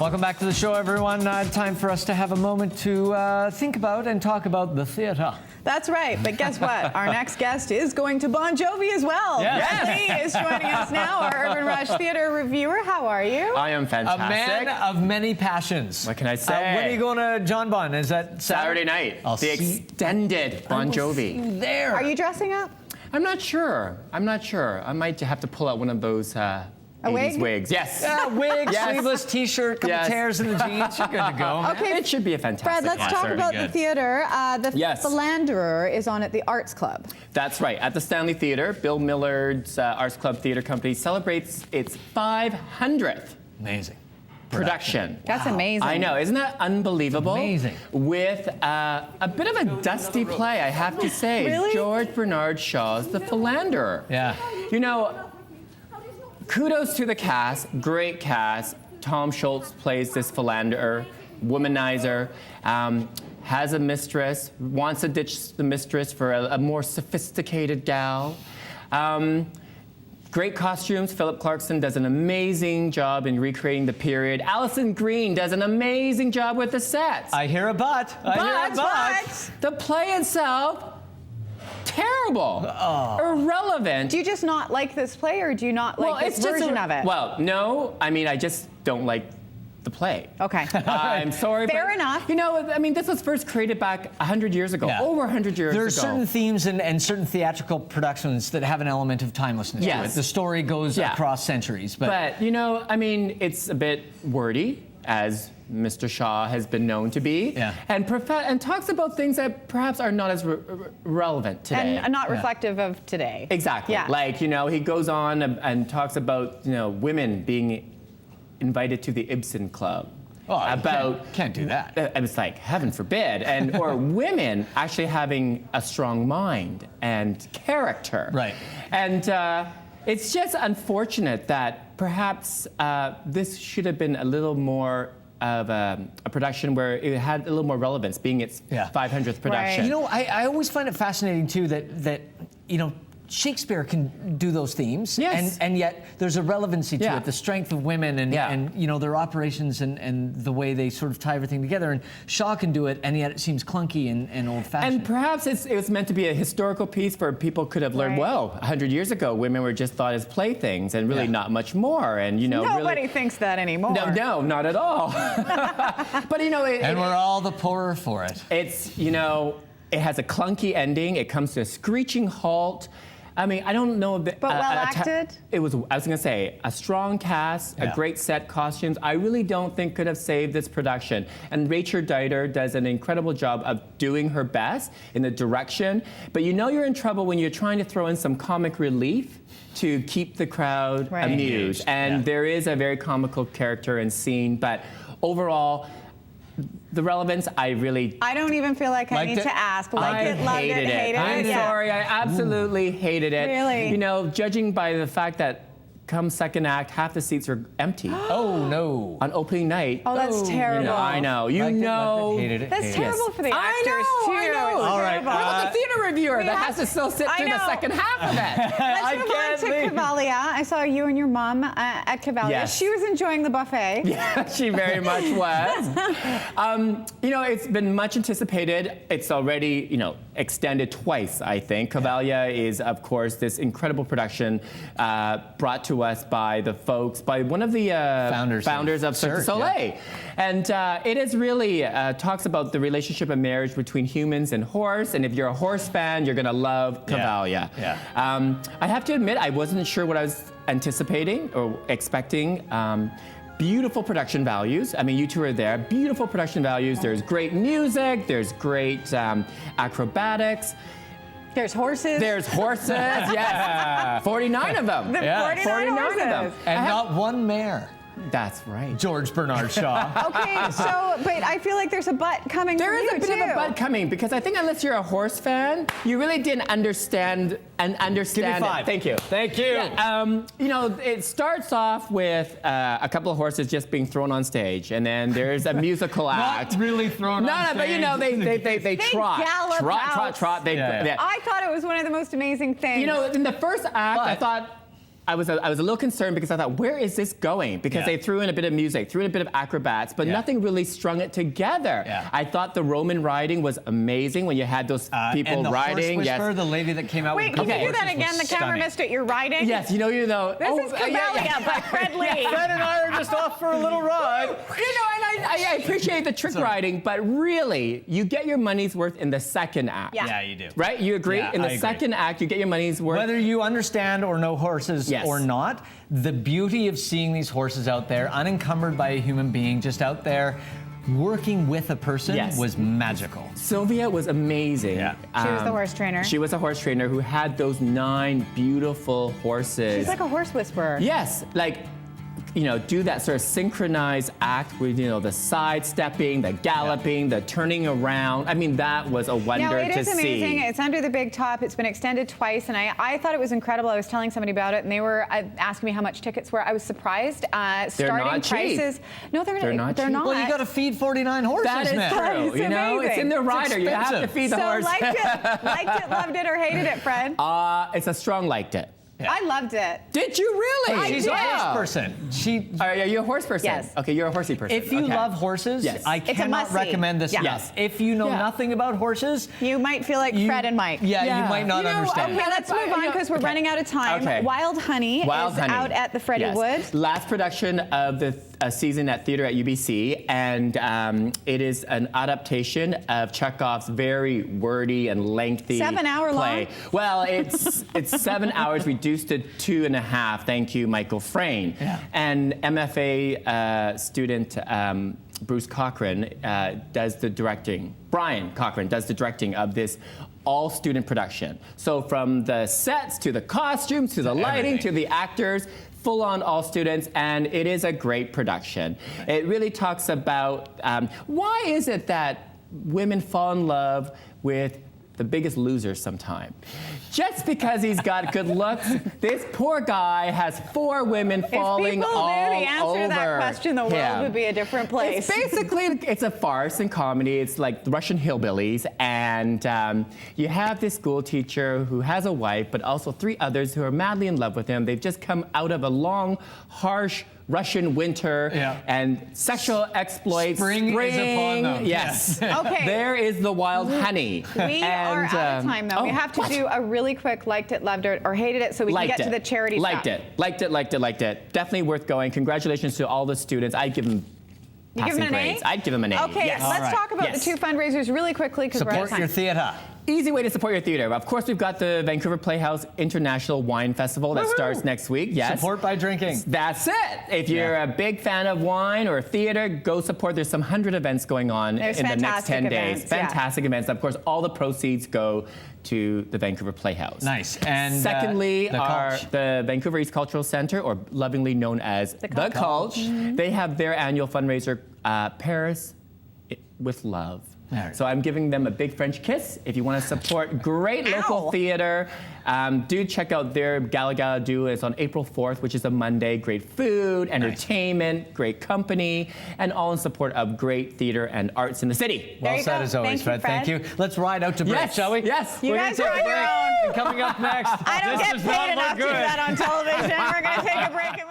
Welcome back to the show, everyone. Time for us to have a moment to think about and talk about the theatre. That's right, but guess what? Our next guest is going to Bon Jovi as well. Yes. Lee is joining us now, our Urban Rush Theatre reviewer. How are you? I am fantastic. A man of many passions. What can I say? When are you going to John Bon? Is that Saturday night. The extended Bon Jovi. There. Are you dressing up? I'm not sure. I might have to pull out one of those 80s wig? wigs. Yes. Wig, Yes. sleeveless T-shirt, couple tears in the jeans. You're good to go. Okay. It should be a fantastic Fred, let's talk concert. about the theatre. The Yes. Philanderer is on at the Arts Club. That's right. At the Stanley Theatre, Bill Millard's Arts Club Theatre Company celebrates its 500th Amazing. production. That's amazing. I know, isn't that unbelievable? Amazing. With a bit of a dusty play, I have to say. Really? George Bernard Shaw's The Philanderer. Yeah. You know, kudos to the cast, great cast. Tom Schultz plays this philanderer, womanizer, has a mistress, wants to ditch the mistress for a more sophisticated gal. Great costumes. Philip Clarkson does an amazing job in recreating the period. Allison Green does an amazing job with the sets. I hear a but. But the play itself, terrible, irrelevant. Do you just not like this play, or do you not like this version of it? Well, no, I mean, I just don't like the play. Okay. I'm sorry. Fair but, enough. You know, I mean, this was first created back 100 years ago, over 100 years ago. There are certain themes and certain theatrical productions that have an element of timelessness to it. The story goes across centuries. But, you know, I mean, it's a bit wordy, as Mr. Shaw has been known to be, and talks about things that perhaps are not as relevant today. And not reflective of today. Exactly. Yeah. Like, you know, he goes on and talks about, you know, women being invited to the Ibsen Club. Oh, about can't do that. It's like, heaven forbid. And or women actually having a strong mind and character. Right. And it's just unfortunate that perhaps this should have been a little more of a production where it had a little more relevance, being its 500th production. Right. You know, I always find it fascinating too that you know, Shakespeare can do those themes, and yet there's a relevancy to it, the strength of women and you know, their operations and the way they sort of tie everything together. And Shaw can do it, and yet it seems clunky and old-fashioned. And perhaps it was meant to be a historical piece where people could have learned, well, 100 years ago, women were just thought as playthings and really not much more. And, you know, nobody thinks that anymore. No, not at all. But, you know, and we're all the poorer for it. It's, you know, it has a clunky ending. It comes to a screeching halt. I mean, I don't know. But well acted? It was, I was going to say, a strong cast, a great set, costumes. I really don't think could have saved this production. And Rachel Dieter does an incredible job of doing her best in the direction. But you know you're in trouble when you're trying to throw in some comic relief to keep the crowd amused. And there is a very comical character and scene. But overall, the relevance, I don't even feel like I need to ask. I hated it. I'm sorry, I absolutely hated it. Really? You know, judging by the fact that come second act, half the seats are empty. Oh, no. On opening night. Oh, that's terrible. You know, I know. You know. That's terrible for the actors, too. I know. All right. What about the theater reviewer that has to still sit through the second half of it? Let's move on to Cavalia. I saw you and your mom at Cavalia. Yes. She was enjoying the buffet. Yeah, she very much was. You know, it's been much anticipated. It's already, you know, extended twice, I think. Cavalia is, of course, this incredible production brought to us by one of the founders of Cirque du Soleil. And it is really talks about the relationship and marriage between humans and horse. And if you're a horse fan, you're going to love Cavalia. I have to admit, I wasn't sure what I was anticipating or expecting. Beautiful production values. I mean, you two are there. Beautiful production values. There's great music. There's great acrobatics. There's horses. There's horses, yes. 49 of them. 49 of them. And not one mare. That's right. George Bernard Shaw. Okay, so, but I feel like there's a but coming There from is you, a bit of a but coming, because I think unless you're a horse fan, you really didn't understand Give me 5. it. Thank you. Thank you. Yeah, you know, it starts off with a couple of horses just being thrown on stage, and then there's a musical act. Not really thrown on stage. No, but you know, they trot. Gallop Trot. I thought it was one of the most amazing things. You know, in the first act, I thought, I was a little concerned because I thought, where is this going? Because they threw in a bit of music, threw in a bit of acrobats, but nothing really strung it together. I thought the Roman riding was amazing when you had those people and the riding. Horse Whisperer, the lady that came out Wait, with can you do that again? The camera missed it. You're riding? Yes, you know. This is Camellia by Fred Lee. Fred and I are just off for a little ride. And I appreciate the trick riding, but really, you get your money's worth in the second act. Yeah, you do. Right? You agree? Yeah, in the second act, you get your money's worth. Whether you understand or know horses or not, the beauty of seeing these horses out there, unencumbered by a human being, just out there working with a person was magical. Sylvia was amazing. She was the horse trainer. She was a horse trainer who had those 9 beautiful horses. She's like a horse whisperer. Yes, do that sort of synchronized act with, the sidestepping, the galloping, the turning around. I mean, that was a wonder to see. It is amazing. It's under the big top. It's been extended twice, and I thought it was incredible. I was telling somebody about it, and they were asking me how much tickets were. I was surprised. They're not prices. Cheap. No, they're not. They're not. Well, you got to feed 49 horses, that is man. true. It's in the rider. You have to feed the horse. So liked it, loved it, or hated it, Fred? It's a strong liked it. I loved it. Did you really? She's a horse person. Are you a horse person? Yes. Okay, you're a horsey person. If you love horses, I cannot recommend this enough. If you know nothing about horses, you might feel like Fred and Mike. You might not understand. Okay, let's move on because we're running out of time. Okay. Wild Honey is out at the Freddie Wood. Last production of the season at theater at UBC, and it is an adaptation of Chekhov's very wordy and lengthy 7-hour play. long. Well, it's 7 hours reduced to 2.5. Thank you, Michael Frayne. And MFA student Bruce Cochran does the directing. Brian Cochran does the directing of this all-student production. So from the sets to the costumes to the lighting to the actors, full-on all students, and it is a great production. It really talks about why is it that women fall in love with the biggest loser sometimes. Just because he's got good looks, this poor guy has 4 women falling all over him. If people knew the answer to that question, the world would be a different place. It's a farce and comedy. It's like Russian hillbillies, and you have this school teacher who has a wife, but also 3 others who are madly in love with him. They've just come out of a long, harsh Russian winter and sexual exploits. Spring is upon them. Yes. Okay. There is the wild honey. We are out of time, though. We have to do a really quick liked it, loved it, or hated it so we can get to the charity Liked stuff. Liked it. Definitely worth going. Congratulations to all the students. I'd give them passing grades. I'd give them an A. Okay, let's talk about the 2 fundraisers really quickly because we're out of time. Support your theatre. Easy way to support your theater. Of course, we've got the Vancouver Playhouse International Wine Festival that starts next week. Yes. Support by drinking. That's it. If you're a big fan of wine or theater, go support. There's some 100 events going on in the next 10 days. Fantastic events. Of course, all the proceeds go to the Vancouver Playhouse. Nice. And secondly, the Vancouver East Cultural Center, or lovingly known as The Culch. They have their annual fundraiser, Paris with Love. So I'm giving them a big French kiss. If you want to support great local theater, do check out their Gala Gala Do. It's on April 4th, which is a Monday. Great food, entertainment, great company, and all in support of great theater and arts in the city. Well said as always, Fred. Thank you. Let's ride out to break, shall we? Yes. You guys are on your own. Coming up next. I don't get paid enough to do that on television. We're going to take a break.